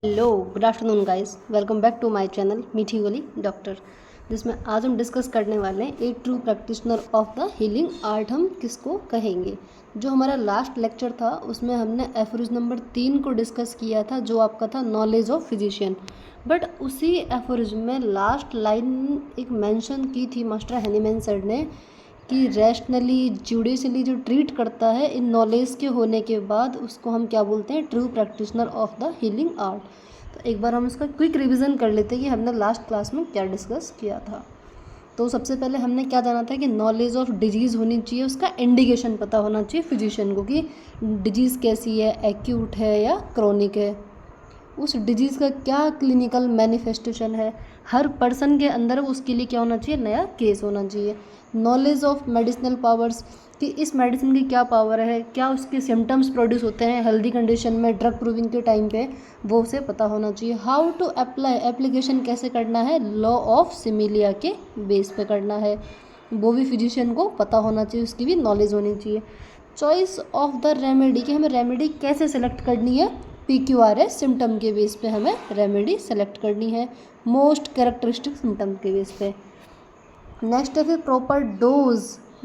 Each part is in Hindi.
Hello good afternoon guys, welcome back to my channel Meethi Goli doctor. जिसमें आज हम डिस्कस करने वाले हैं a true practitioner of the healing art हम किसको कहेंगे। जो हमारा लास्ट लेक्चर था उसमें हमने एफोरिज्म नंबर 3 को डिस्कस किया था, जो आपका था नॉलेज ऑफ फिजिशियन। बट उसी एफोरिज्म में लास्ट लाइन एक मेंशन की थी मास्टर हैनीमैन सर ने कि रैशनली जुडिशली जो ट्रीट करता है इन नॉलेज के होने के बाद उसको हम क्या बोलते हैं, true practitioner of the healing art. तो एक बार हम इसका क्विक रिवीजन कर लेते हैं कि हमने लास्ट क्लास में क्या डिस्कस किया था। तो सबसे पहले हमने क्या जाना था कि नॉलेज ऑफ डिजीज़ होनी चाहिए, उसका इंडिकेशन पता होना चाहिए फिजिशियन को कि डिजीज़ कैसी है, एक्यूट है या क्रोनिक है, उस डिजीज़ का क्या क्लिनिकल मैनिफेस्टेशन है, हर पर्सन के अंदर उसके लिए क्या होना चाहिए, नया केस होना चाहिए। नॉलेज ऑफ मेडिसिनल पावर्स कि इस मेडिसिन की क्या पावर है, क्या उसके सिम्टम्स प्रोड्यूस होते हैं हेल्दी कंडीशन में ड्रग प्रूविंग के टाइम पे, वो उसे पता होना चाहिए। हाउ टू अप्लाई, एप्लीकेशन कैसे करना है, लॉ ऑफ सिमिलिया के बेस पे करना है, वो भी फिजिशियन को पता होना चाहिए, उसकी भी नॉलेज होनी चाहिए। चॉइस ऑफ द रेमेडी कि हमें रेमेडी कैसे सेलेक्ट करनी है, PQRS सिम्टम के बेस पे हमें रेमेडी सेलेक्ट करनी है, मोस्ट कैरेक्टरिस्टिक सिम्टम के बेस पे। नेक्स्ट है फिर प्रॉपर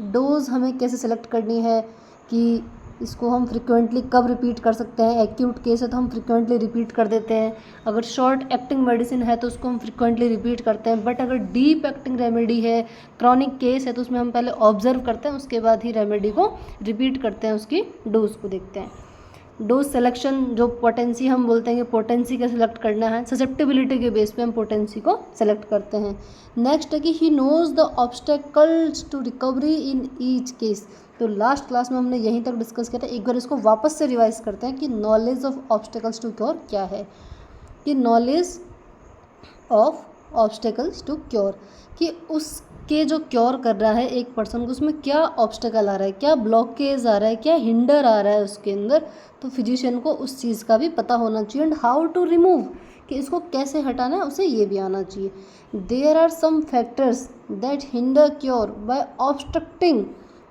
डोज हमें कैसे सेलेक्ट करनी है कि इसको हम फ्रिक्वेंटली कब रिपीट कर सकते हैं। एक्यूट केस है तो हम फ्रिक्वेंटली रिपीट कर देते हैं, अगर शॉर्ट एक्टिंग मेडिसिन है तो उसको हम फ्रिक्वेंटली रिपीट करते हैं, बट अगर डीप एक्टिंग रेमेडी है, क्रॉनिक केस है, तो उसमें हम पहले ऑब्जर्व करते हैं, उसके बाद ही रेमेडी को रिपीट करते हैं, उसकी डोज को देखते हैं। डोज सिलेक्शन जो पोटेंसी हम बोलते हैं कि पोटेंसी का सिलेक्ट करना है, ससेप्टिबिलिटी के बेस पे हम पोटेंसी को सेलेक्ट करते हैं। नेक्स्ट है कि he knows the obstacles to recovery in each case. तो लास्ट क्लास में हमने यहीं तक डिस्कस किया था, एक बार इसको वापस से रिवाइज करते हैं कि knowledge of obstacles to cure क्या है। कि knowledge of obstacles to cure कि उसके जो क्योर कर रहा है एक पर्सन को, उसमें क्या ऑब्स्टेकल आ रहा है, क्या ब्लॉकेज आ रहा है, क्या हिंडर आ रहा है उसके अंदर, तो फिजिशियन को उस चीज़ का भी पता होना चाहिए। एंड हाउ टू रिमूव कि इसको कैसे हटाना है, उसे ये भी आना चाहिए। There are some factors that hinder cure by obstructing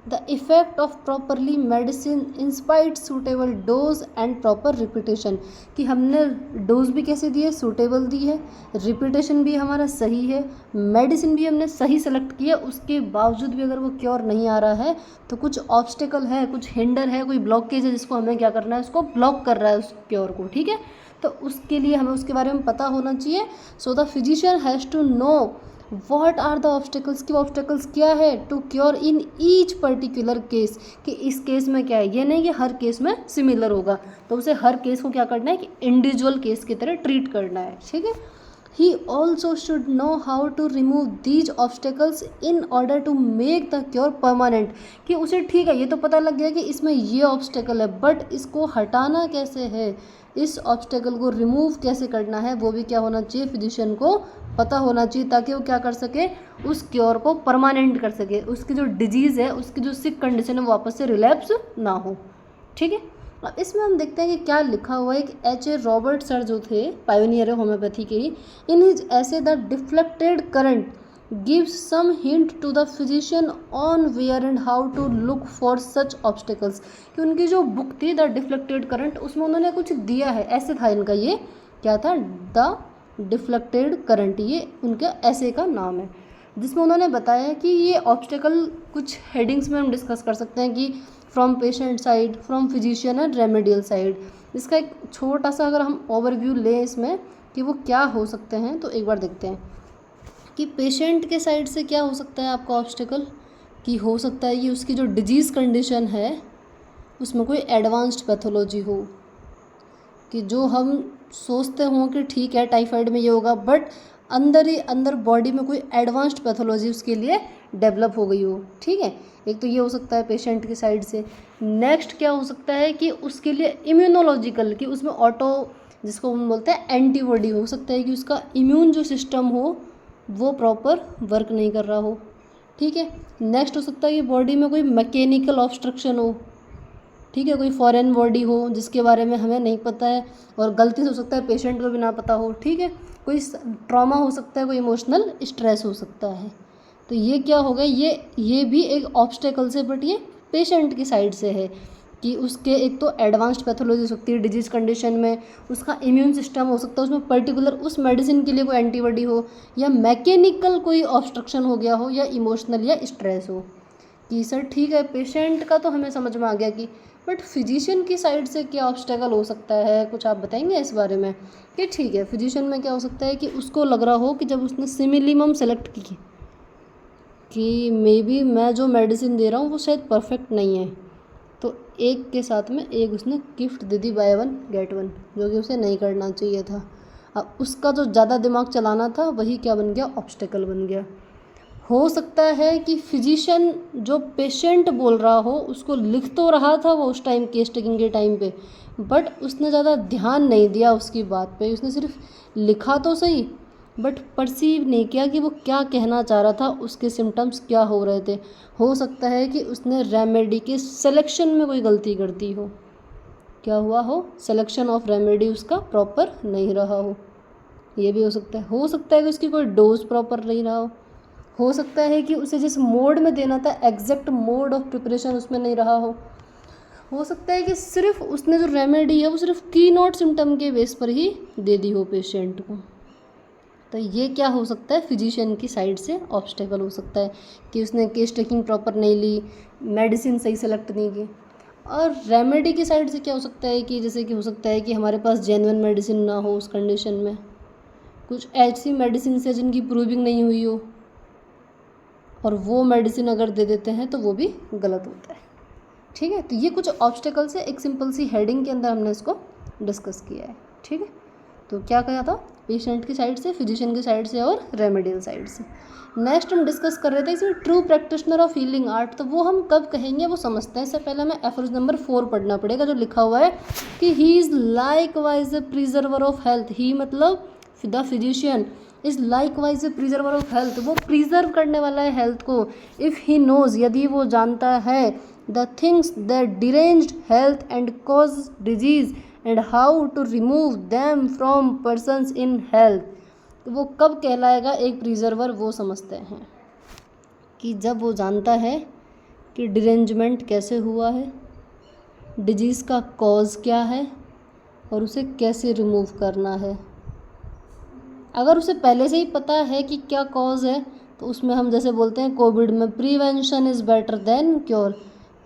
the effect of properly medicine in spite suitable dose and proper repetition कि हमने डोज भी कैसे दी है, सूटेबल दी है, रिपीटेशन भी हमारा सही है, मेडिसिन भी हमने सही सेलेक्ट किया, उसके बावजूद भी अगर वो क्योर नहीं आ रहा है तो कुछ ऑब्स्टेकल है, कुछ हिंडर है, कोई ब्लॉकेज है जिसको हमें क्या करना है, उसको ब्लॉक कर रहा है उस क्योर को। ठीक है, तो उसके लिए हमें उसके बारे में पता होना चाहिए। So the physician has to know what are the obstacles कि ऑब्स्टेकल्स क्या है to cure in each particular case कि इस केस में क्या है, ये नहीं कि हर केस में सिमिलर होगा, तो उसे हर केस को क्या करना है कि इंडिविजुअल केस की तरह ट्रीट करना है। ठीक है, he also should know how to remove these obstacles in order to make the cure permanent कि उसे ठीक है, ये तो पता लग गया कि इसमें ये ऑब्स्टेकल है, बट इसको हटाना कैसे है, इस ऑब्स्टेकल को रिमूव कैसे करना है, वो भी क्या होना चाहिए, फिजिशियन को पता होना चाहिए, ताकि वो क्या कर सके, उस क्योर को परमानेंट कर सके, उसकी जो डिजीज़ है, उसकी जो सिक कंडीशन है वापस से रिलैप्स ना हो। ठीक है, अब इसमें हम देखते हैं कि क्या लिखा हुआ है। एक H.A. रॉबर्ट सर जो थे, पायोनियर है होम्योपैथी के ही, in his essay the deflected current gives some hint to the physician on where and how to look for such obstacles कि उनकी जो बुक थी द डिफ्लेक्टेड करंट, उसमें उन्होंने कुछ दिया है, ऐसे था इनका, ये क्या था, द डिफ्लेक्टेड करंट, ये उनके ऐसे का नाम है, जिसमें उन्होंने बताया कि ये ऑब्स्टेकल कुछ हेडिंग्स में हम डिस्कस कर सकते हैं कि from patient side, from physician and remedial side. इसका एक छोटा सा अगर हम ओवरव्यू लें इसमें कि वो क्या हो सकते हैं, तो एक बार देखते हैं कि पेशेंट के साइड से क्या हो सकता है आपका ऑब्स्टेकल, कि हो सकता है कि उसकी जो डिजीज़ कंडीशन है उसमें कोई एडवांस्ड पैथोलॉजी हो, कि जो हम सोचते हों कि ठीक है टाइफाइड में ये होगा, बट अंदर ही अंदर बॉडी में कोई एडवांस्ड पैथोलॉजी उसके लिए डेवलप हो गई हो। ठीक है, एक तो ये हो सकता है पेशेंट की साइड से। नेक्स्ट क्या हो सकता है कि उसके लिए इम्यूनोलॉजिकल, कि उसमें ऑटो जिसको हम बोलते हैं एंटीबॉडी, हो सकता है कि उसका इम्यून जो सिस्टम हो वो प्रॉपर वर्क नहीं कर रहा हो। ठीक है, नेक्स्ट हो सकता है कि बॉडी में कोई मैकेनिकल ऑब्स्ट्रक्शन हो। ठीक है, कोई फॉरेन बॉडी हो जिसके बारे में हमें नहीं पता है और गलती से हो सकता है पेशेंट को भी ना पता हो। ठीक है, कोई ट्रॉमा हो सकता है, कोई इमोशनल स्ट्रेस हो सकता है, तो ये क्या होगा, ये भी एक ऑब्स्टेकल से, बट ये पेशेंट की साइड से है। कि उसके एक तो एडवांस्ड पैथोलॉजी हो सकती है डिजीज़ कंडीशन में, उसका इम्यून सिस्टम हो सकता है उसमें पर्टिकुलर उस मेडिसिन के लिए कोई एंटीबॉडी हो, या मैकेनिकल कोई ऑब्स्ट्रक्शन हो गया हो, या इमोशनल या स्ट्रेस हो। कि सर ठीक है पेशेंट का तो हमें समझ में आ गया कि, बट फिजिशियन की साइड से क्या ऑब्स्टेकल हो सकता है, कुछ आप बताएंगे इस बारे में। कि ठीक है फिजिशियन में क्या हो सकता है कि उसको लग रहा हो कि जब उसने सिमिलीमम सेलेक्ट की कि मे बी मैं जो मेडिसिन दे रहा हूँ वो शायद परफेक्ट नहीं है, तो एक के साथ में एक उसने गिफ्ट दे दी बाय 1 गेट 1, जो कि उसे नहीं करना चाहिए था। अब उसका जो ज़्यादा दिमाग चलाना था वही क्या बन गया, ऑब्स्टेकल बन गया। हो सकता है कि फिजिशियन जो पेशेंट बोल रहा हो उसको लिख तो रहा था वो उस टाइम केस टेकिंग के टाइम पे, बट उसने ज़्यादा ध्यान नहीं दिया उसकी बात पे, उसने सिर्फ लिखा तो सही बट परसीव नहीं किया कि वो क्या कहना चाह रहा था, उसके सिम्टम्स क्या हो रहे थे। हो सकता है कि उसने रेमेडी के सिलेक्शन में कोई गलती कर दी हो, क्या हुआ हो, सिलेक्शन ऑफ रेमेडी उसका प्रॉपर नहीं रहा हो, ये भी हो सकता है। हो सकता है कि उसकी कोई डोज प्रॉपर नहीं रहा हो सकता है कि उसे जिस मोड में देना था एग्जैक्ट मोड ऑफ प्रिपरेशन उसमें नहीं रहा हो सकता है कि सिर्फ उसने जो रेमेडी है वो सिर्फ की नोट सिम्टम के बेस पर ही दे दी हो पेशेंट को। तो ये क्या हो सकता है, फिजिशियन की साइड से ऑब्स्टेकल हो सकता है कि उसने केस टेकिंग प्रॉपर नहीं ली, मेडिसिन सही सेलेक्ट नहीं की। और रेमेडी की साइड से क्या हो सकता है कि जैसे कि हो सकता है कि हमारे पास जेन्युइन मेडिसिन ना हो उस कंडीशन में, कुछ ऐसी मेडिसिन है जिनकी प्रूविंग नहीं हुई हो, और वो मेडिसिन अगर दे देते हैं तो वो भी गलत होता है। ठीक है, तो ये कुछ ऑब्स्टेकल्स है, एक सिंपल सी हेडिंग के अंदर हमने इसको डिस्कस किया है। ठीक है, तो क्या कहा था, पेशेंट की साइड से, फिजिशियन की साइड से और रेमेडियल साइड से। नेक्स्ट हम डिस्कस कर रहे थे इसमें true practitioner of healing art, तो वो हम कब कहेंगे वो समझते हैं। इससे पहले हमें एफर्ज नंबर 4 पढ़ना पड़ेगा, जो लिखा हुआ है कि he is likewise a preserver of health. ही मतलब the physician is likewise a preserver of health, वो प्रिजर्व करने वाला है हेल्थ को। इफ़ ही नोज, यदि वो जानता है, the things that deranged health and cause disease and how to remove them from persons in health. तो वो कब कहलाएगा एक प्रिजर्वर, वो समझते हैं कि जब वो जानता है कि डिरेंजमेंट कैसे हुआ है, डिजीज़ का कॉज क्या है और उसे कैसे रिमूव करना है। अगर उसे पहले से ही पता है कि क्या कॉज है, तो उसमें हम जैसे बोलते हैं कोविड में prevention is better than cure,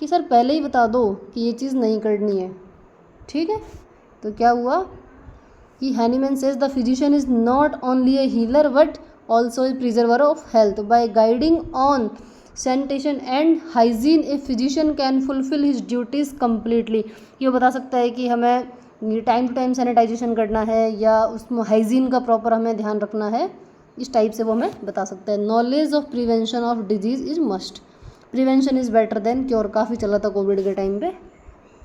कि सर पहले ही बता दो कि ये चीज़ नहीं करनी है। ठीक है, तो क्या हुआ कि Hahnemann says the physician is not only a healer but also a preserver of health. By guiding on sanitation and hygiene a physician can fulfil his duties completely. ये बता सकता है कि हमें टाइम टू टाइम सैनिटाइजेशन करना है या उसमें हाइजीन का प्रॉपर हमें ध्यान रखना है, इस टाइप से वो हमें बता सकता है। Knowledge of prevention of disease is must, prevention is better than cure काफ़ी चला था कोविड के टाइम पे,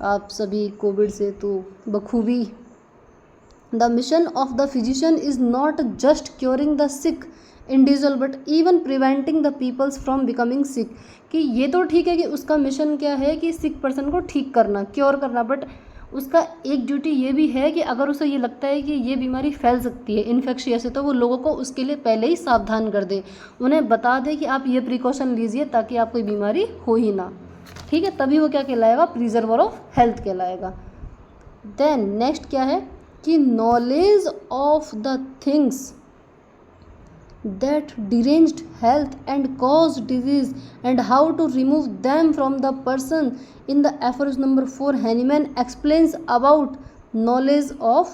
आप सभी कोविड से तो बखूबी। The mission of the physician is not just curing the sick individual but even preventing the peoples from becoming sick. कि ये तो ठीक है कि उसका मिशन क्या है कि सिक पर्सन को ठीक करना, क्योर करना, बट उसका एक ड्यूटी ये भी है कि अगर उसे ये लगता है कि ये बीमारी फैल सकती है इन्फेक्शियस है, तो वो लोगों को उसके लिए पहले ही सावधान कर दे, उन्हें बता दे कि आप ये प्रिकॉशन लीजिए ताकि आपको कोई बीमारी हो ही ना। ठीक है, तभी वो क्या कहलाएगा, प्रिजर्वर ऑफ हेल्थ कहलाएगा। देन नेक्स्ट क्या है कि knowledge of the things that deranged health and cause disease and how to remove them from the person. In the aphorism number 4 Hahnemann explains about knowledge of,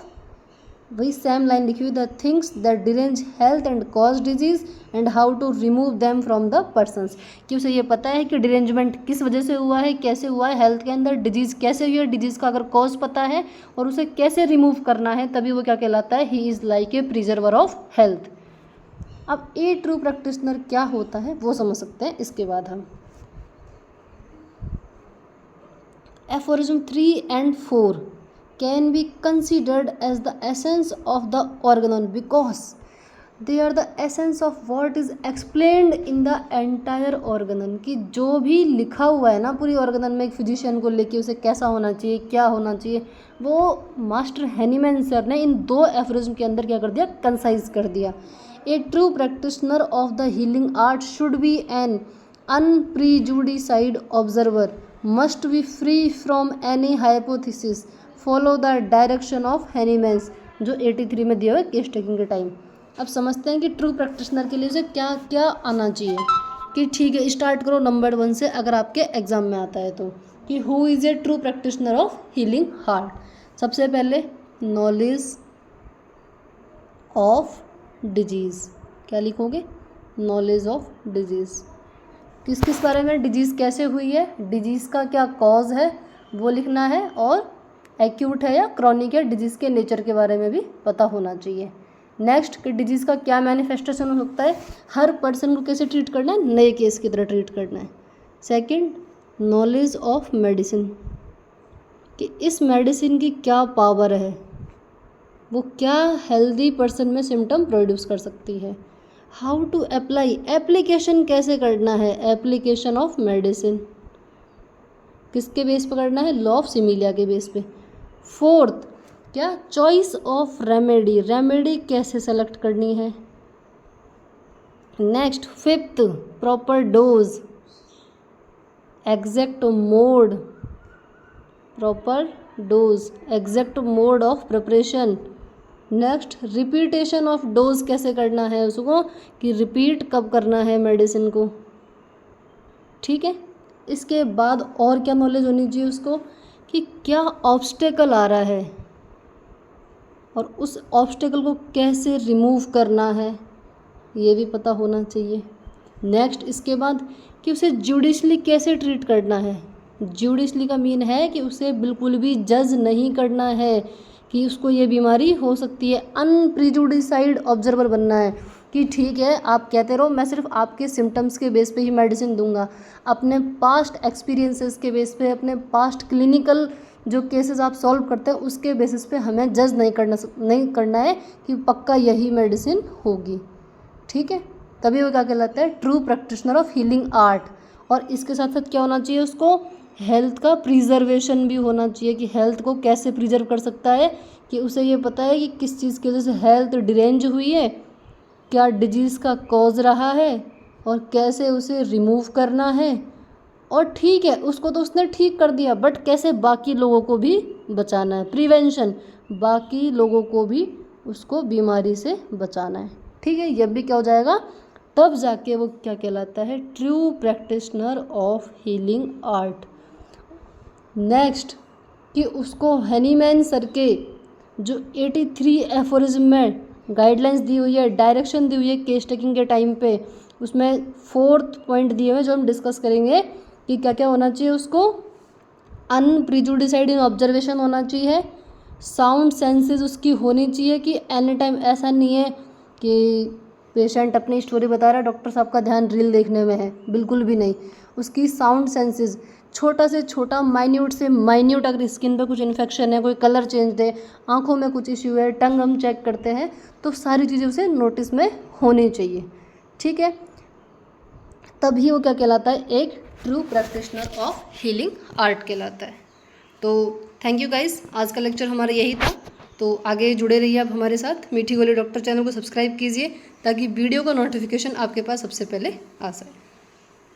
वही सेम लाइन लिखी हुई, the things that derange health and cause disease and how to remove them from the persons. कि उसे ये पता है कि डिरेंजमेंट किस वजह से हुआ है, कैसे हुआ है हेल्थ के अंदर, डिजीज़ कैसे हुई है, डिजीज़ का अगर कॉज पता है और उसे कैसे रिमूव करना है, तभी वो क्या कहलाता है, ही is like a preserver of health. अब ए ट्रू प्रैक्टिशनर क्या होता है वो समझ सकते हैं इसके बाद हम। Aphorism 3 and 4 can be considered as the essence of the organon because they are the essence of what is explained in the entire organon। कि जो भी लिखा हुआ है ना पूरी organon में एक फिजिशियन को लेके उसे कैसा होना चाहिए, क्या होना चाहिए, वो मास्टर हैनीमैन सर ने इन 2 एफोरिज्म के अंदर क्या कर दिया, कंसाइज कर दिया। A true practitioner of the healing art should be an unprejudiced observer must be free from any hypothesis, follow the direction of Hahnemann's, जो 83 में दिया हुआ है केस टेकिंग के टाइम। अब समझते हैं कि ट्रू प्रैक्टिशनर के लिए उसे क्या क्या आना चाहिए। कि ठीक है, स्टार्ट करो नंबर 1 से, अगर आपके एग्जाम में आता है तो, कि who is a true practitioner of healing heart. सबसे पहले नॉलेज ऑफ डिजीज़, क्या लिखोगे? नॉलेज ऑफ डिजीज़, किस किस बारे में, डिजीज़ कैसे हुई है, डिजीज़ का क्या कॉज है वो लिखना है, और एक्यूट है या क्रॉनिक है डिजीज़ के नेचर के बारे में भी पता होना चाहिए। नेक्स्ट, कि डिजीज़ का क्या मैनिफेस्टेशन हो सकता है, हर पर्सन को कैसे ट्रीट करना है, नए केस की तरह ट्रीट करना है। सेकंड, नॉलेज ऑफ मेडिसिन, कि इस मेडिसिन की क्या पावर है, वो क्या हेल्दी पर्सन में सिम्टम प्रोड्यूस कर सकती है। हाउ टू अप्लाई, एप्लीकेशन कैसे करना है, एप्लीकेशन ऑफ मेडिसिन किसके बेस पर करना है, लॉ ऑफ सिमिलिया के बेस पे। फोर्थ, क्या चॉइस ऑफ रेमेडी, रेमेडी कैसे सेलेक्ट करनी है। Next, fifth, proper dose, exact mode, proper dose, exact mode of preparation. Next, repetition of dose कैसे करना है उसको, कि रिपीट कब करना है मेडिसिन को। ठीक है, इसके बाद और क्या नॉलेज होनी चाहिए उसको, कि क्या ऑब्स्टेकल आ रहा है और उस ऑब्स्टेकल को कैसे रिमूव करना है, ये भी पता होना चाहिए। नेक्स्ट, इसके बाद कि उसे जुडिशली कैसे ट्रीट करना है। जुडिशली का मीन है कि उसे बिल्कुल भी जज नहीं करना है कि उसको ये बीमारी हो सकती है। अनप्रिजुडिसाइड ऑब्जर्वर बनना है कि ठीक है, आप कहते रहो, मैं सिर्फ आपके सिम्टम्स के बेस पे ही मेडिसिन दूंगा, अपने पास्ट एक्सपीरियंसेस के बेस पे, अपने पास्ट क्लिनिकल जो केसेस आप सॉल्व करते हैं उसके बेसिस पे हमें जज नहीं करना है कि पक्का यही मेडिसिन होगी। ठीक है, तभी वो क्या कहलाता है, true practitioner of healing art. और इसके साथ साथ क्या होना चाहिए उसको, हेल्थ का प्रिजर्वेशन भी होना चाहिए, कि हेल्थ को कैसे प्रिजर्व कर सकता है, कि उसे ये पता है कि किस चीज़ की वजह से हेल्थ डिरेंज हुई है, क्या डिजीज़ का कॉज रहा है और कैसे उसे रिमूव करना है। और ठीक है, उसको तो उसने ठीक कर दिया, बट कैसे बाकी लोगों को भी बचाना है, प्रिवेंशन, बाकी लोगों को भी उसको बीमारी से बचाना है। ठीक है, ये भी क्या हो जाएगा, तब जाके वो क्या कहलाता है, true practitioner of healing art. Next, कि उसको हैनीमैन सर के जो 83 एफोरिज्म में गाइडलाइंस दी हुई है, डायरेक्शन दी हुई है केस टेकिंग के टाइम पे, उसमें 4th पॉइंट दिए हुए जो हम डिस्कस करेंगे, कि क्या क्या होना चाहिए उसको, अनप्रिजुडिसाइड इन ऑब्जर्वेशन होना चाहिए, साउंड सेंसेस उसकी होनी चाहिए, कि एनी टाइम ऐसा नहीं है कि पेशेंट अपनी स्टोरी बता रहा है, डॉक्टर साहब का ध्यान रील देखने में है, बिल्कुल भी नहीं। उसकी साउंड सेंसेस, छोटा से छोटा, माइन्यूट से माइन्यूट, अगर स्किन पे कुछ इन्फेक्शन है, कोई कलर चेंज है, आंखों में कुछ इश्यू है, टंग हम चेक करते हैं, तो सारी चीज़ें उसे नोटिस में होनी चाहिए। ठीक है, तभी वो क्या कहलाता है, एक true practitioner of healing art कहलाता है। तो थैंक यू गाइस, आज का लेक्चर हमारा यही था। तो आगे जुड़े रहिए आप हमारे साथ। मीठी गोली डॉक्टर चैनल को सब्सक्राइब कीजिए ताकि वीडियो का नोटिफिकेशन आपके पास सबसे पहले आ जाए।